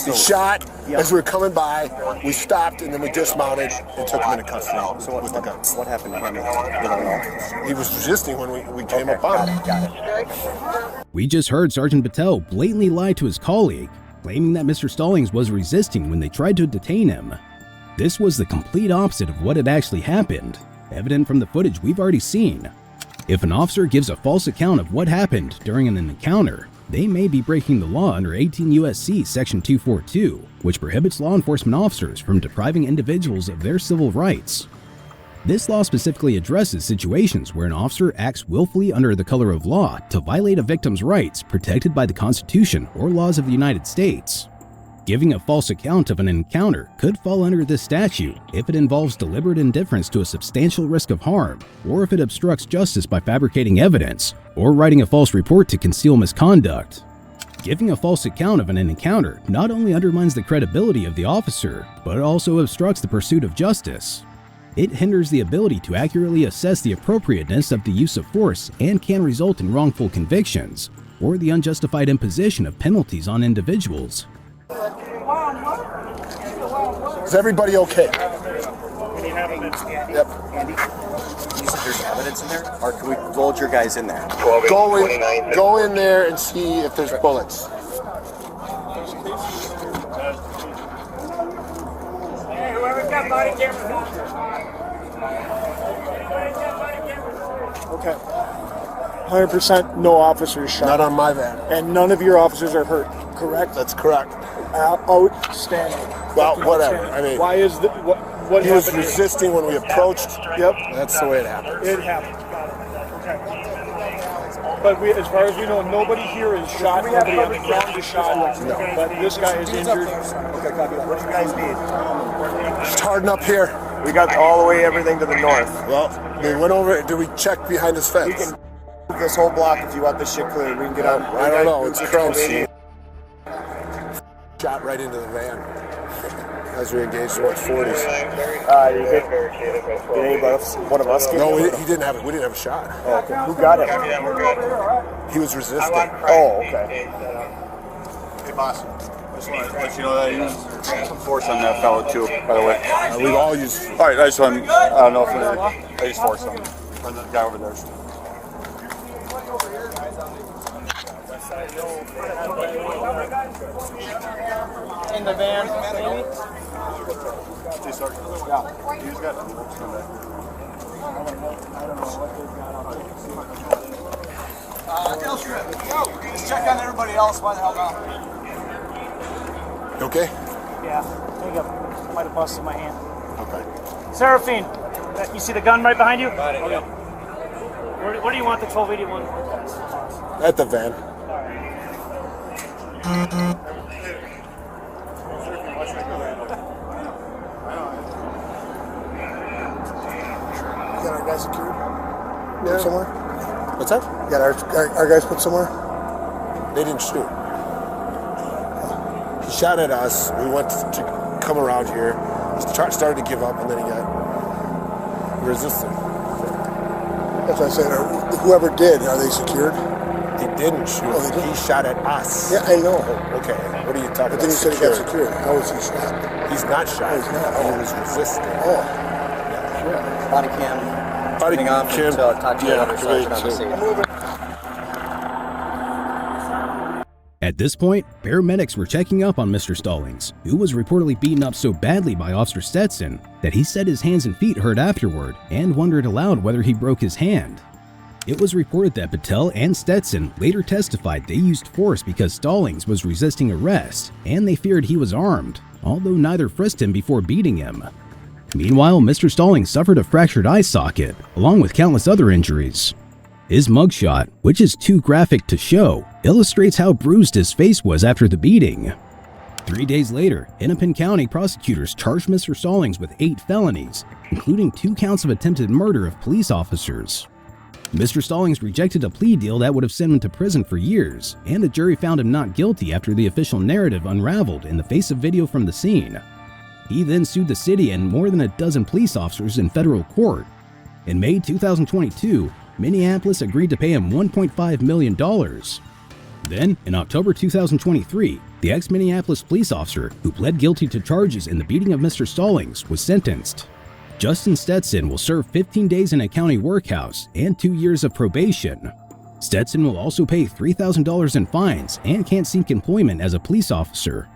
He shot as we were coming by. We stopped and then we dismounted and took him into custody with the gun. What happened to him? You don't know. He was resisting when we came up on him. Got it. We just heard Sergeant Patel blatantly lie to his colleague, claiming that Mr. Stallings was resisting when they tried to detain him. This was the complete opposite of what had actually happened, evident from the footage we've already seen. If an officer gives a false account of what happened during an encounter, they may be breaking the law under 18 U.S.C. Section 242, which prohibits law enforcement officers from depriving individuals of their civil rights. This law specifically addresses situations where an officer acts willfully under the color of law to violate a victim's rights protected by the Constitution or laws of the United States. Giving a false account of an encounter could fall under this statute if it involves deliberate indifference to a substantial risk of harm, or if it obstructs justice by fabricating evidence, or writing a false report to conceal misconduct. Giving a false account of an encounter not only undermines the credibility of the officer, but it also obstructs the pursuit of justice. It hinders the ability to accurately assess the appropriateness of the use of force and can result in wrongful convictions, or the unjustified imposition of penalties on individuals. Is everybody okay? Yep. Andy, you said there's evidence in there? Or can we load your guys in there? Go in there and see if there's bullets. Hey, whoever's got body cameras. Okay. 100% no officers shot. Not on my van. And none of your officers are hurt, correct? That's correct. Outstanding. Well, whatever. I mean, why is the what he was resisting when we approached. Yep. That's the way it happened. It happened. Got it. Okay. But as far as we know, nobody here is shot. Nobody on the ground is shot. No. But this guy is injured. Okay, copy that. What do you guys need? Just harden up here. We got all the way everything to the north. Well, we went over. Did we check behind his fence? We can move this whole block if you want this shit cleared. We can get out. I don't know. It's a crime scene. Shot right into the van as we engaged what 40s. You hit one of us? No, he didn't have it. We didn't have a shot. Oh, okay. Who got him? He was resisting. Oh, okay. Hey, boss. Just want to let you know that I used some force on that fellow too. By the way, we've all used. All right, I just want. I don't know if I used force on the guy over there. In the van, maybe? Yeah. He's got Just check on everybody else. Why the hell not? You okay? Yeah, I think I might have busted my hand. Okay. Seraphine, you see the gun right behind you? Got it. Okay. Where do you want the 1281? At the van. You got our guys secured? Yeah. Somewhere? What's that? You got our guys put somewhere? They didn't shoot. He shot at us. We went to come around here. He started to give up, and then he got resistant. That's what I said. Whoever did, are they secured? He didn't shoot. Oh, he didn't? He shot at us. Yeah, I know. Okay. What are you talking about? But then you said he got secured. How was he shot? He's not shot. Oh, he's not. He was resisting. Oh. Body cam. Body Turning off cam. until talk to another sergeant on the too. scene. At this point, paramedics were checking up on Mr. Stallings, who was reportedly beaten up so badly by Officer Stetson that he said his hands and feet hurt afterward and wondered aloud whether he broke his hand. It was reported that Patel and Stetson later testified they used force because Stallings was resisting arrest and they feared he was armed, although neither frisked him before beating him. Meanwhile, Mr. Stallings suffered a fractured eye socket, along with countless other injuries. His mugshot, which is too graphic to show, illustrates how bruised his face was after the beating. 3 days later, Hennepin County prosecutors charged Mr. Stallings with 8 felonies, including 2 counts of attempted murder of police officers. Mr. Stallings rejected a plea deal that would have sent him to prison for years, and a jury found him not guilty after the official narrative unraveled in the face of video from the scene. He then sued the city and more than a dozen police officers in federal court. In May 2022, Minneapolis agreed to pay him $1.5 million. Then, in October 2023, the ex-Minneapolis police officer who pled guilty to charges in the beating of Mr. Stallings was sentenced. Justin Stetson will serve 15 days in a county workhouse and 2 years of probation. Stetson will also pay $3,000 in fines and can't seek employment as a police officer.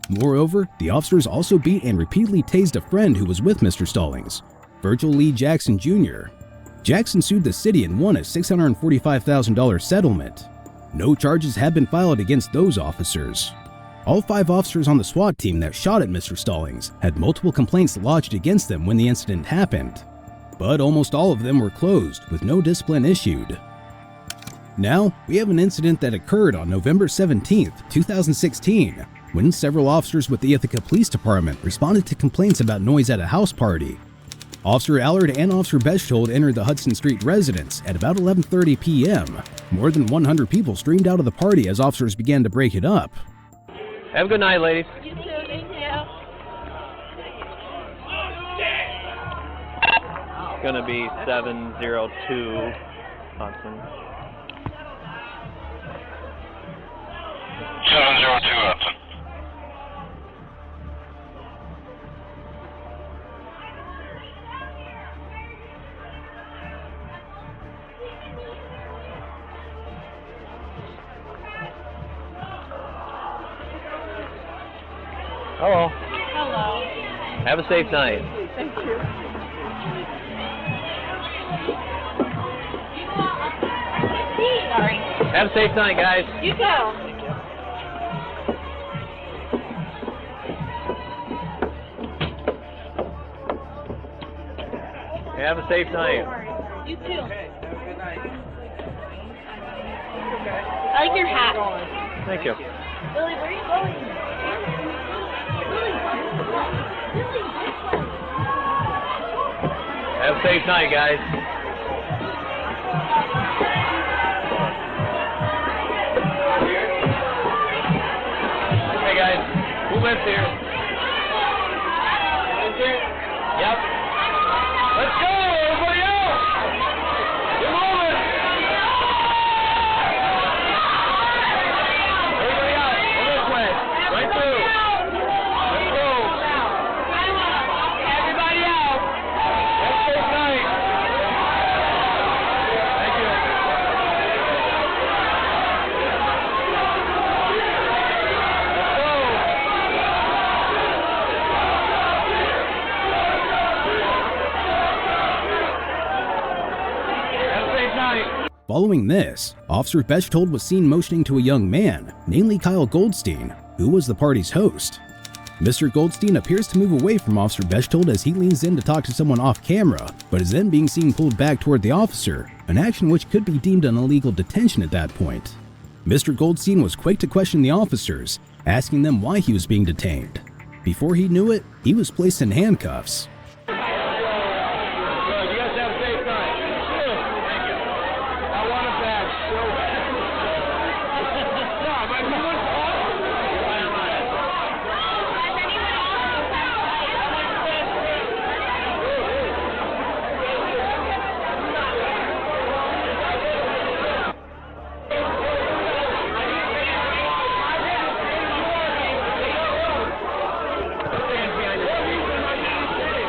Moreover, the officers also beat and repeatedly tased a friend who was with Mr. Stallings, Virgil Lee Jackson Jr. Jackson sued the city and won a $645,000 settlement. No charges have been filed against those officers. All 5 officers on the SWAT team that shot at Mr. Stallings had multiple complaints lodged against them when the incident happened, but almost all of them were closed with no discipline issued. Now, we have an incident that occurred on November 17, 2016, when several officers with the Ithaca Police Department responded to complaints about noise at a house party. Officer Allard and Officer Bechtold entered the Hudson Street residence at about 11:30 p.m. More than 100 people streamed out of the party as officers began to break it up. Have a good night, ladies. You too, thank you. It's gonna be 702 Hudson. 702 Hudson. Hello. Hello. Have a safe night. Thank you. Sorry. Have a safe night, guys. You go. Have a safe night. You too. I like your hat. Thank you. Billy, where are you going? Have a safe night, guys. Hey, guys. Who lives here? Yep. Let's go, everybody else! Get moving! Everybody out. Go this way. Right through. Let's go. Everybody out. Have a safe night. Thank you. Let's go. Have a safe night. Following this, Officer Bechtold was seen motioning to a young man, namely Kyle Goldstein, who was the party's host. Mr. Goldstein appears to move away from Officer Bechtold as he leans in to talk to someone off camera, but is then being seen pulled back toward the officer, an action which could be deemed an illegal detention at that point. Mr. Goldstein was quick to question the officers, asking them why he was being detained. Before he knew it, he was placed in handcuffs. You guys have a safe night. Thank you. I want it back so bad. No, but you wouldn't talk. Stand behind the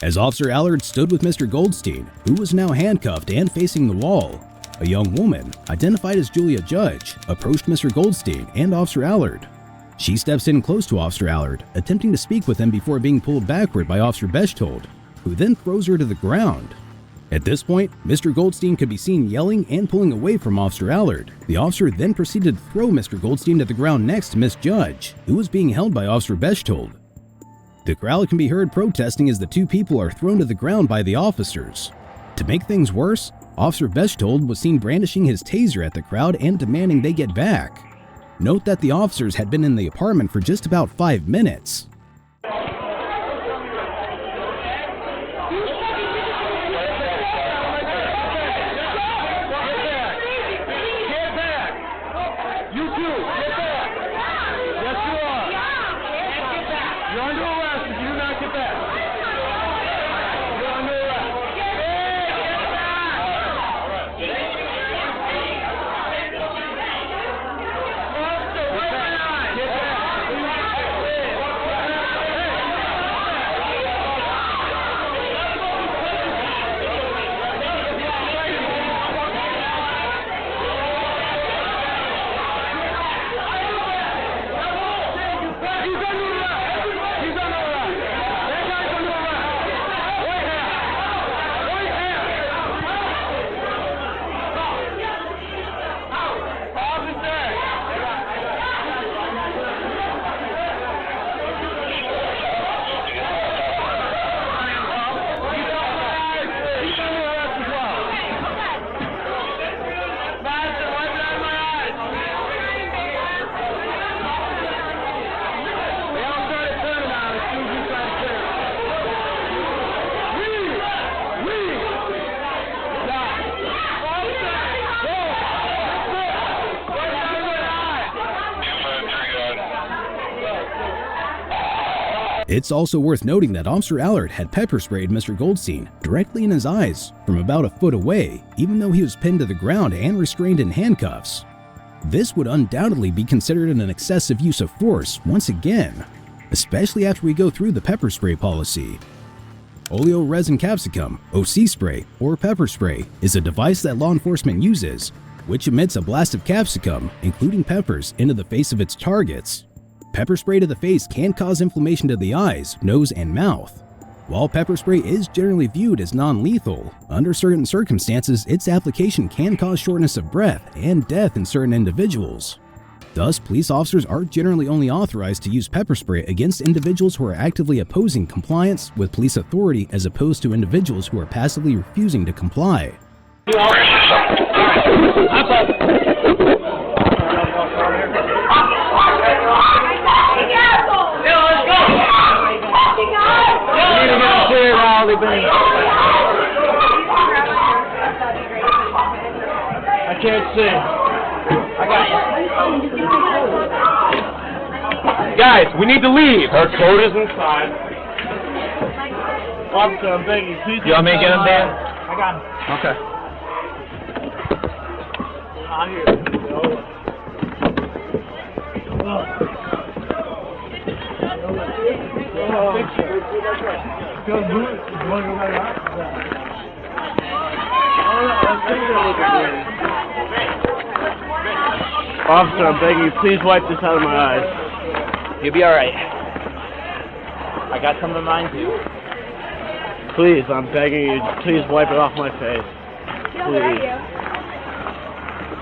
As Officer Allard stood with Mr. Goldstein, who was now handcuffed and facing the wall, a young woman, identified as Julia Judge, approached Mr. Goldstein and Officer Allard. She steps in close to Officer Allard, attempting to speak with him before being pulled backward by Officer Bechtold, who then throws her to the ground. At this point, Mr. Goldstein could be seen yelling and pulling away from Officer Allard. The officer then proceeded to throw Mr. Goldstein to the ground next to Miss Judge, who was being held by Officer Bechtold. The crowd can be heard protesting as the two people are thrown to the ground by the officers. To make things worse, Officer Bechtold was seen brandishing his taser at the crowd and demanding they get back. Note that the officers had been in the apartment for just about 5 minutes. It's also worth noting that Officer Allard had pepper sprayed Mr. Goldstein directly in his eyes from about a foot away, even though he was pinned to the ground and restrained in handcuffs. This would undoubtedly be considered an excessive use of force once again, especially after we go through the pepper spray policy. Oleo resin capsicum, OC spray, or pepper spray is a device that law enforcement uses, which emits a blast of capsicum, including peppers, into the face of its targets. Pepper spray to the face can cause inflammation to the eyes, nose, and mouth. While pepper spray is generally viewed as non-lethal, under certain circumstances its application can cause shortness of breath and death in certain individuals. Thus, police officers are generally only authorized to use pepper spray against individuals who are actively opposing compliance with police authority as opposed to individuals who are passively refusing to comply. I can't see. I got you. Guys, we need to leave. Our code is inside. Officer, I'm begging you, please. You want me to get him, Dan? I got him. Okay. Out here. Officer, I'm begging you, please wipe this out of my eyes. You'll be alright. I got some of mine too. Please, I'm begging you, please wipe it off my face. Please.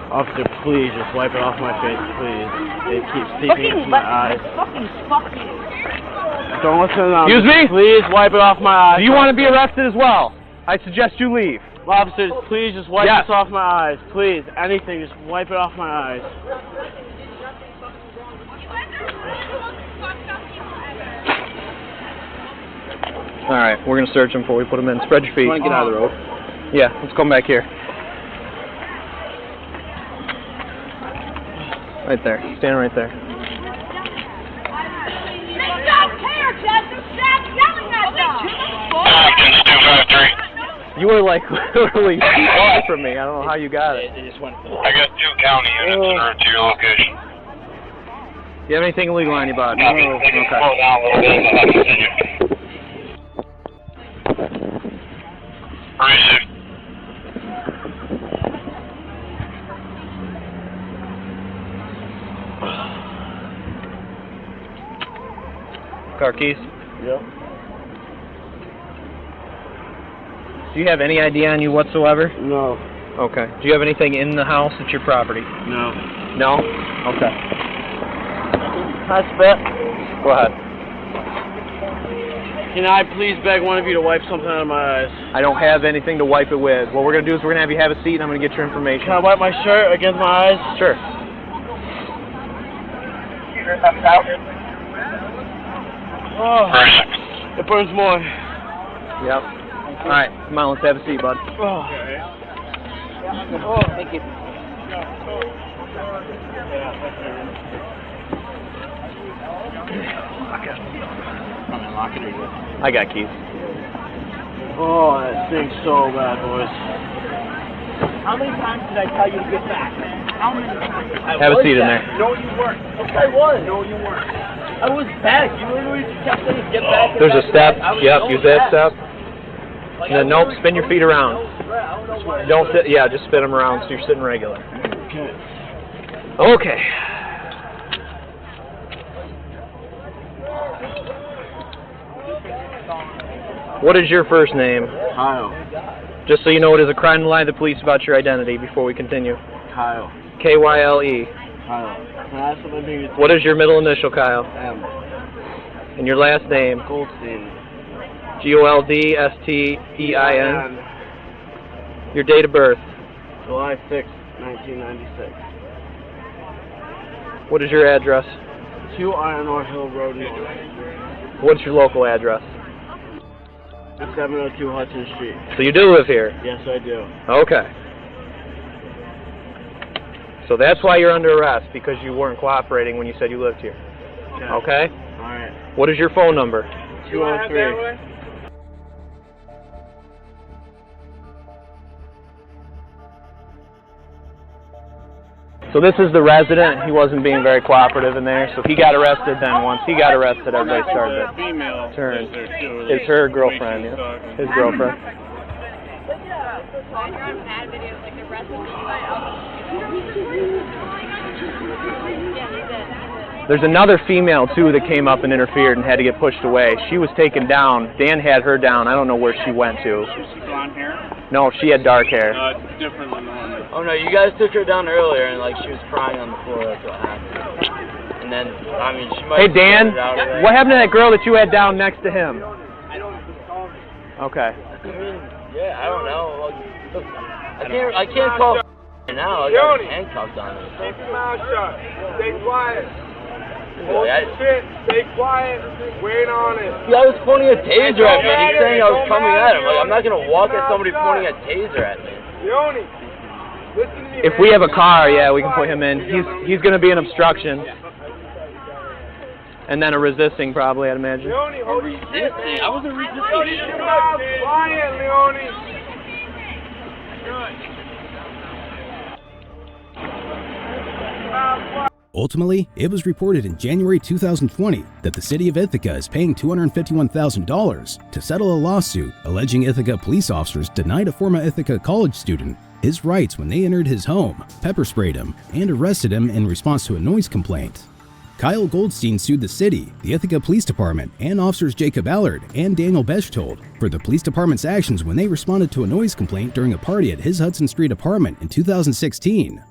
Officer, please, just wipe it off my face, please. It keeps seeping into my eyes. Fuck you. Don't listen to them. Excuse me? Please wipe it off my eyes. Do you want to be arrested as well? I suggest you leave. Officers, please just wipe this off my eyes. Please, anything, just wipe it off my eyes. Alright, we're going to search him before we put him in. Spread your feet. You want to get out of the road? Yeah, let's come back here. Right there. Stand right there. You were like literally far from me. I don't know how you got it. I got 2 county units that are to your location. Do you have anything illegal on your body? No. Okay. Slow down a little bit. Car keys? Yep. Do you have any ID on you whatsoever? No. Okay. Do you have anything in the house that's your property? No. No? Okay. Hi, Spit. Go ahead. Can I please beg one of you to wipe something out of my eyes? I don't have anything to wipe it with. What we're going to do is we're going to have you have a seat and I'm going to get your information. Can I wipe my shirt against my eyes? Sure. Oh, it burns more. Yep. All right. Come on, let's have a seat, bud. Oh. Oh, thank you. I got keys. Oh, that stinks so bad, boys. How many times did I tell you to get back? How many times? Have a seat in there. No, you weren't. Yes, I was. No, you weren't. I was back. You literally kept saying get back. There's a step. Yep, use that step. And then nope, spin your feet around. Don't sit. Yeah, just spin them around so you're sitting regular. Okay. What is your first name? Kyle. Just so you know, it is a crime to lie to the police about your identity before we continue. Kyle. K-Y-L-E. Kyle. Can I ask something? What is your middle initial, Kyle? M. And your last name? Goldstein. G-O-L-D-S-T-E-I-N. Your date of birth? July 6, 1996. What is your address? 2 Iron Ore Hill Road North. What's your local address? 702 Hudson Street. So you do live here? Yes, I do. Okay. So that's why you're under arrest, because you weren't cooperating when you said you lived here. Okay? Alright. What is your phone number? 203. So this is the resident. He wasn't being very cooperative in there, so he got arrested then. Once he got arrested, everybody started to turn. It's her girlfriend, yeah. His girlfriend. There's another female, too, that came up and interfered and had to get pushed away. She was taken down. Dan had her down. I don't know where she went to. Is she blonde hair? No, she had dark hair. It's different than the one. Oh no, you guys took her down earlier and like she was crying on the floor. That's what happened. And then, I mean, she might. Hey Dan, what happened to that girl that you had down next to him? Okay. I mean, yeah, I don't know. I can't call now. I got handcuffs on me. Keep your mouth shut. Stay quiet. Hold your shit. Stay quiet. Wait on it. Yeah, I was pointing a taser at me. He's saying I was coming at him. Like, I'm not gonna walk at somebody pointing a taser at me. Leone, listen to me. If we have a car, yeah, we can put him in. He's going to be an obstruction. And then a resisting, probably, I'd imagine. Leone, hold your shit. I wasn't resisting. Keep your mouth quiet, Leone. Ultimately, it was reported in January 2020 that the city of Ithaca is paying $251,000 to settle a lawsuit alleging Ithaca police officers denied a former Ithaca college student his rights when they entered his home, pepper sprayed him, and arrested him in response to a noise complaint. Kyle Goldstein sued the city, the Ithaca Police Department, and officers Jacob Allard and Daniel Bechtold for the police department's actions when they responded to a noise complaint during a party at his Hudson Street apartment in 2016.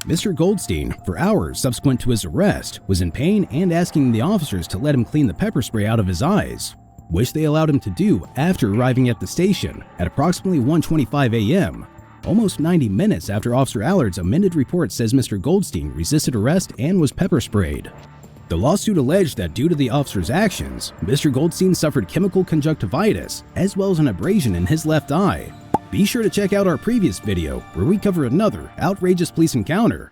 Mr. Goldstein, for hours subsequent to his arrest, was in pain and asking the officers to let him clean the pepper spray out of his eyes, which they allowed him to do after arriving at the station at approximately 1:25 a.m., almost 90 minutes after Officer Allard's amended report says Mr. Goldstein resisted arrest and was pepper sprayed. The lawsuit alleged that due to the officer's actions, Mr. Goldstein suffered chemical conjunctivitis as well as an abrasion in his left eye. Be sure to check out our previous video where we cover another outrageous police encounter